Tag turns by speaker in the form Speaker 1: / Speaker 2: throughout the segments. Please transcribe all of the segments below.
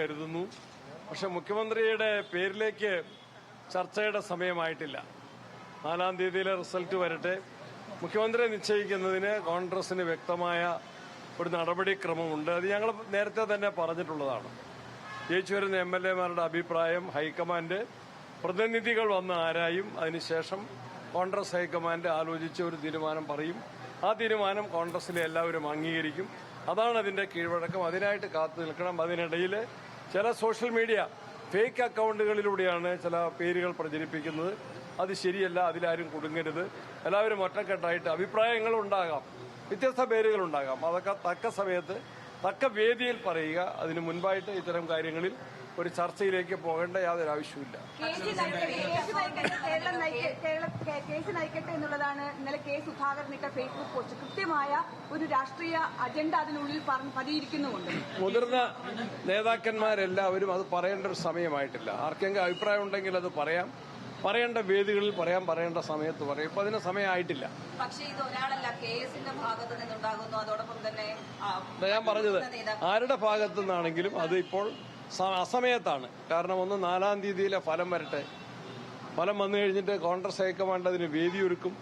Speaker 1: കരുതുന്നു. പക്ഷെ മുഖ്യമന്ത്രിയുടെ പേരിലേക്ക് ചർച്ചയുടെ സമയമായിട്ടില്ല. 4-ാം തീയതിയിലെ റിസൾട്ട് വരട്ടെ. മുഖ്യമന്ത്രിയെ നിശ്ചയിക്കുന്നതിന് കോൺഗ്രസിന് വ്യക്തമായ ഒരു നടപടിക്രമമുണ്ട്. അത് ഞങ്ങൾ നേരത്തെ തന്നെ പറഞ്ഞിട്ടുള്ളതാണ്. ജയിച്ചു വരുന്ന MLA-മാരുടെ അഭിപ്രായം ഹൈക്കമാൻഡ് പ്രതിനിധികൾ വന്ന് ആരായും. അതിനുശേഷം കോൺഗ്രസ് ഹൈക്കമാൻഡ് ആലോചിച്ച് ഒരു തീരുമാനം പറയും. ആ തീരുമാനം കോൺഗ്രസിലെ എല്ലാവരും അംഗീകരിക്കും. അതാണ് അതിന്റെ കീഴ്വഴക്കം. അതിനായിട്ട് കാത്തു നിൽക്കണം. അതിനിടയിൽ ചില സോഷ്യൽ മീഡിയ ഫേക്ക് അക്കൗണ്ടുകളിലൂടെയാണ് ചില പേരുകൾ പ്രചരിപ്പിക്കുന്നത്. അത് ശരിയല്ല. അതിലാരും കുടുങ്ങരുത്. എല്ലാവരും ഒറ്റക്കെട്ടായിട്ട് അഭിപ്രായങ്ങൾ ഉണ്ടാകാം, വ്യത്യസ്ത പേരുകളുണ്ടാകാം. അതൊക്കെ തക്ക സമയത്ത് തക്ക വേദിയിൽ പറയുക. അതിനു മുൻപായിട്ട് ഇത്തരം കാര്യങ്ങളിൽ ഒരു ചർച്ചയിലേക്ക് പോകേണ്ട യാതൊരു ആവശ്യമില്ല.
Speaker 2: കേസ് നയിക്കട്ടെ എന്നുള്ളതാണ് ഇന്നലെ സുധാകരൻ ഇട്ട ഫേസ്ബുക്ക് പോസ്റ്റ്. കൃത്യമായ ഒരു രാഷ്ട്രീയ അജണ്ട അതിനുള്ളിൽ പതിയിരിക്കുന്നുമുണ്ട്.
Speaker 1: മുതിർന്ന നേതാക്കന്മാരെല്ലാവരും അത് പറയേണ്ട ഒരു സമയമായിട്ടില്ല. ആർക്കെങ്കിലും അഭിപ്രായം ഉണ്ടെങ്കിൽ അത് പറയാം. പറയേണ്ട വേദികളിൽ പറയാം, പറയേണ്ട സമയത്ത് പറയും. ഇപ്പൊ അതിന് സമയമായിട്ടില്ല.
Speaker 3: പക്ഷേ ഇത് ഒരാളല്ല, കേസിന്റെ ഭാഗത്ത് നിന്നുണ്ടാകുന്നു. അതോടൊപ്പം തന്നെ
Speaker 1: ഞാൻ പറഞ്ഞത് ആരുടെ ഭാഗത്തു നിന്നാണെങ്കിലും അത് ഇപ്പോൾ അസമയത്താണ്. കാരണം 4-ാം തീയതിയിലെ ഫലം വരട്ടെ. ഫലം വന്നു കഴിഞ്ഞിട്ട് കോൺഗ്രസ് ഹൈക്കമാൻഡ് അതിന് വേദിയൊരുക്കും.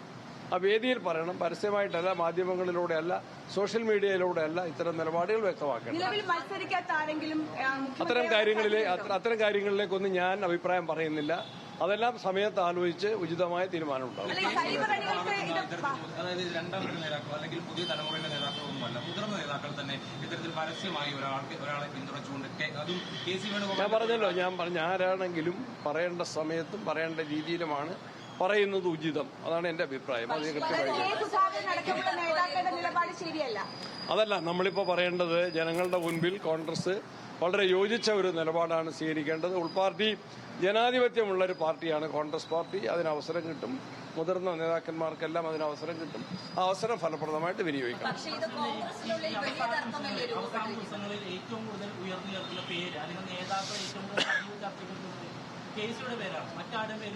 Speaker 1: ആ വേദിയിൽ പറയണം. പരസ്യമായിട്ടല്ല, മാധ്യമങ്ങളിലൂടെ അല്ല, സോഷ്യൽ മീഡിയയിലൂടെ അല്ല ഇത്തരം നിലപാടുകൾ വ്യക്തമാക്കണം. അത്തരം കാര്യങ്ങളിലേക്കൊന്നും ഞാൻ അഭിപ്രായം പറയുന്നില്ല. അതെല്ലാം സമയത്ത് ആലോചിച്ച് ഉചിതമായ തീരുമാനമുണ്ടാകും.
Speaker 4: അതായത് രണ്ടാം നേതാക്കൾ അല്ലെങ്കിൽ പുതിയ തലമുറയിലെ നേതാക്കളൊന്നുമല്ല, മുതിർന്ന നേതാക്കൾ തന്നെ ഇത്തരത്തിൽ പരസ്യമായി ഒരാളെ പിന്തുണച്ചുകൊണ്ട് അതും
Speaker 1: ഞാൻ പറഞ്ഞല്ലോ, ആരാണെങ്കിലും പറയേണ്ട സമയത്തും പറയേണ്ട രീതിയിലുമാണ് പറയുന്നത് ഉചിതം. അതാണ് എന്റെ അഭിപ്രായം. അത് അതല്ല നമ്മളിപ്പോ പറയേണ്ടത്. ജനങ്ങളുടെ മുൻപിൽ കോൺഗ്രസ് വളരെ യോജിച്ച ഒരു നിലപാടാണ് സ്വീകരിക്കേണ്ടത്. ഉൾപാർട്ടി ജനാധിപത്യമുള്ള ഒരു പാർട്ടിയാണ് കോൺഗ്രസ് പാർട്ടി. അതിന് അവസരം കിട്ടും. മുതിർന്ന നേതാക്കന്മാർക്കെല്ലാം അതിന് അവസരം കിട്ടും. ആ അവസരം ഫലപ്രദമായിട്ട് വിനിയോഗിക്കണം.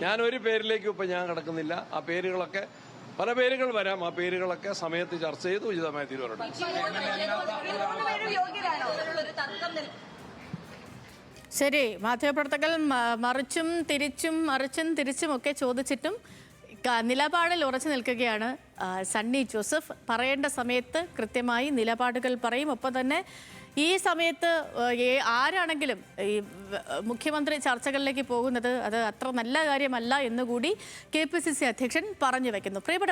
Speaker 1: ഞാനൊരു പേരിലേക്ക് ഇപ്പൊ ഞാൻ കിടക്കുന്നില്ല. ആ പേരുകളൊക്കെ പല പേരുകൾ വരാം. ആ പേരുകളൊക്കെ സമയത്ത് ചർച്ച ചെയ്ത് ഉചിതമായ തീരുമാനം.
Speaker 5: ശരി, മാധ്യമപ്രവർത്തകർ മറിച്ചും തിരിച്ചും ഒക്കെ ചോദിച്ചിട്ടും നിലപാടിൽ ഉറച്ചു നിൽക്കുകയാണ് സണ്ണി ജോസഫ്. പറയേണ്ട സമയത്ത് കൃത്യമായി നിലപാടുകൾ പറയും. ഒപ്പം തന്നെ ഈ സമയത്ത് ആരാണെങ്കിലും ഈ മുഖ്യമന്ത്രി ചർച്ചകളിലേക്ക് പോകുന്നത് അത് അത്ര നല്ല കാര്യമല്ല എന്നുകൂടി KPCC അധ്യക്ഷൻ പറഞ്ഞു വയ്ക്കുന്നു. പ്രിയപ്പെട്ട